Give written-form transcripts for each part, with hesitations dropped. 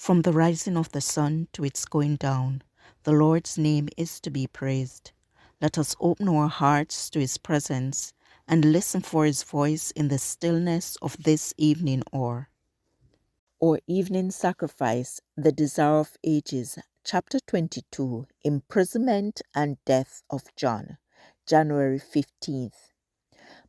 From the rising of the sun to its going down, the Lord's name is to be praised. Let us open our hearts to his presence and listen for his voice in the stillness of this evening hour. Our evening sacrifice, the desire of ages, chapter 22, Imprisonment and Death of John, January 15th.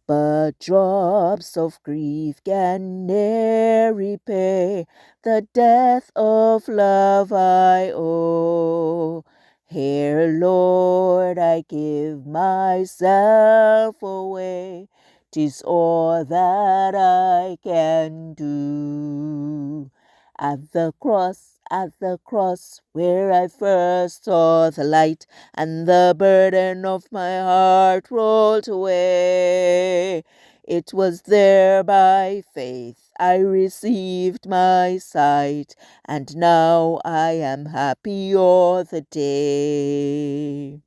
But drops of grief can ne'er repay the death of love I owe. Here, Lord, I give myself away. 'Tis all that I can do. At the cross, where I first saw the light, and the burden of my heart rolled away. It was there by faith I received my sight, and now I am happy all the day.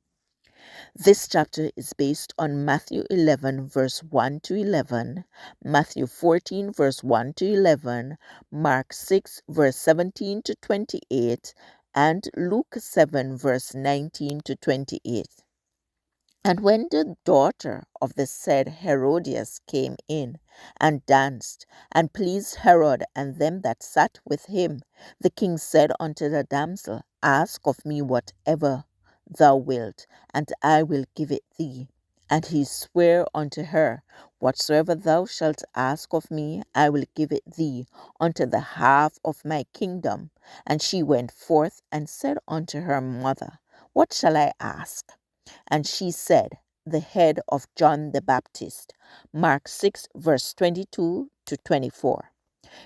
This chapter is based on Matthew 11 verse 1 to 11, Matthew 14 verse 1 to 11, Mark 6 verse 17 to 28, and Luke 7 verse 19 to 28. And when the daughter of the said Herodias came in and danced, and pleased Herod and them that sat with him, the king said unto the damsel, Ask of me whatever thou wilt, and I will give it thee. And he sware unto her, Whatsoever thou shalt ask of me, I will give it thee, unto the half of my kingdom. And she went forth and said unto her mother, What shall I ask? And she said, The head of John the Baptist. Mark 6 verse 22 to 24.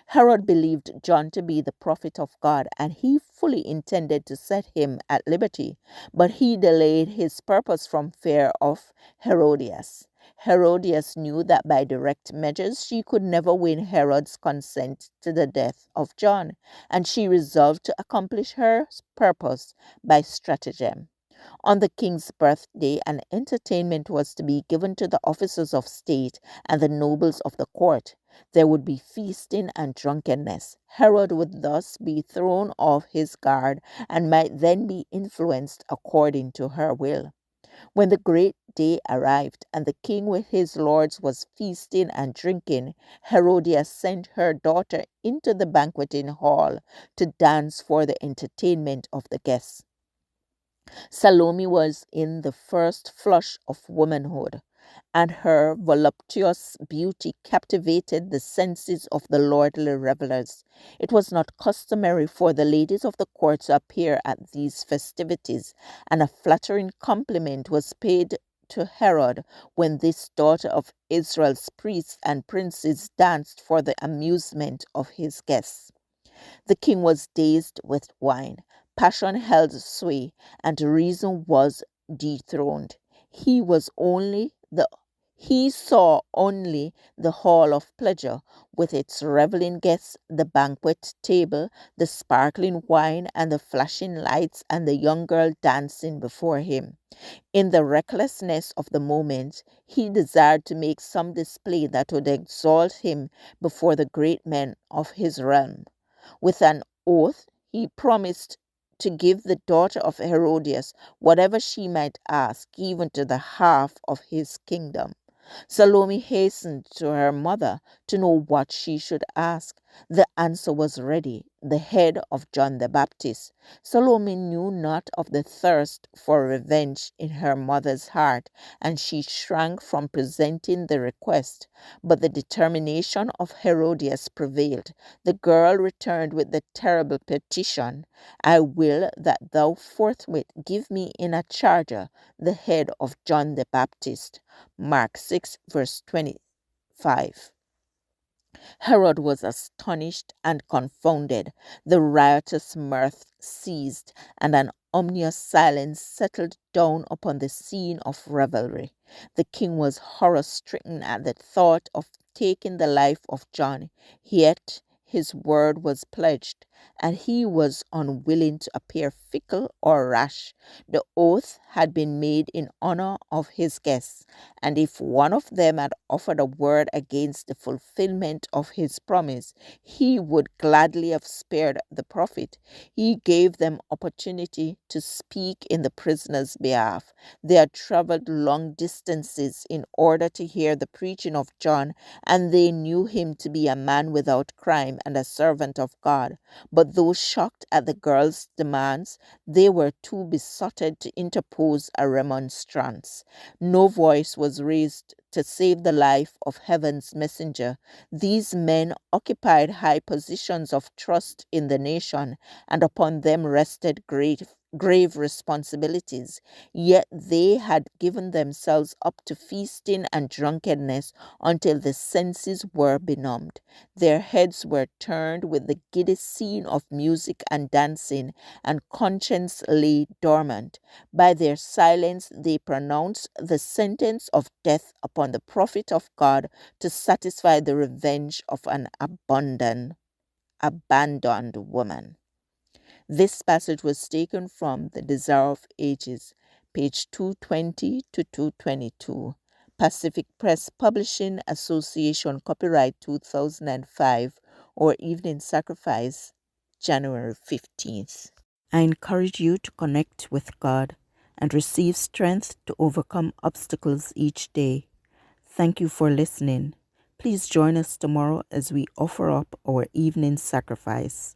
Herod believed John to be the prophet of God, and he fully intended to set him at liberty, but he delayed his purpose from fear of Herodias. Herodias knew that by direct measures she could never win Herod's consent to the death of John, and she resolved to accomplish her purpose by stratagem. On the king's birthday, an entertainment was to be given to the officers of state and the nobles of the court. There would be feasting and drunkenness. Herod would thus be thrown off his guard and might then be influenced according to her will. When the great day arrived and the king with his lords was feasting and drinking, Herodias sent her daughter into the banqueting hall to dance for the entertainment of the guests. Salome was in the first flush of womanhood, and her voluptuous beauty captivated the senses of the lordly revelers. It was not customary for the ladies of the court to appear at these festivities, and a flattering compliment was paid to Herod when this daughter of Israel's priests and princes danced for the amusement of his guests. The king was dazed with wine. Passion held sway, and reason was dethroned. He saw only the hall of pleasure, with its reveling guests, the banquet table, the sparkling wine, and the flashing lights, and the young girl dancing before him. In the recklessness of the moment, he desired to make some display that would exalt him before the great men of his realm. With an oath, he promised to give the daughter of Herodias whatever she might ask, even to the half of his kingdom. Salome hastened to her mother to know what she should ask. The answer was ready, the head of John the Baptist. Salome knew not of the thirst for revenge in her mother's heart, and she shrank from presenting the request. But the determination of Herodias prevailed. The girl returned with the terrible petition, I will that thou forthwith give me in a charger the head of John the Baptist. Mark 6 verse 25. Herod was astonished and confounded. The riotous mirth ceased, and an ominous silence settled down upon the scene of revelry. The king was horror-stricken at the thought of taking the life of John, yet his word was pledged. and he was unwilling to appear fickle or rash. The oath had been made in honor of his guests, and if one of them had offered a word against the fulfillment of his promise, he would gladly have spared the prophet. He gave them opportunity to speak in the prisoner's behalf. They had traveled long distances in order to hear the preaching of John, and they knew him to be a man without crime and a servant of God. But though shocked at the girl's demands, they were too besotted to interpose a remonstrance. No voice was raised to save the life of heaven's messenger. These men occupied high positions of trust in the nation, and upon them rested grave responsibilities. Yet they had given themselves up to feasting and drunkenness until the senses were benumbed. Their heads were turned with the giddy scene of music and dancing, and conscience lay dormant. By their silence they pronounced the sentence of death upon the prophet of God to satisfy the revenge of an abandoned woman. This passage was taken from The Desire of Ages, page 220 to 222. Pacific Press Publishing Association, copyright 2005, or Evening Sacrifice, January 15th. I encourage you to connect with God and receive strength to overcome obstacles each day. Thank you for listening. Please join us tomorrow as we offer up our evening sacrifice.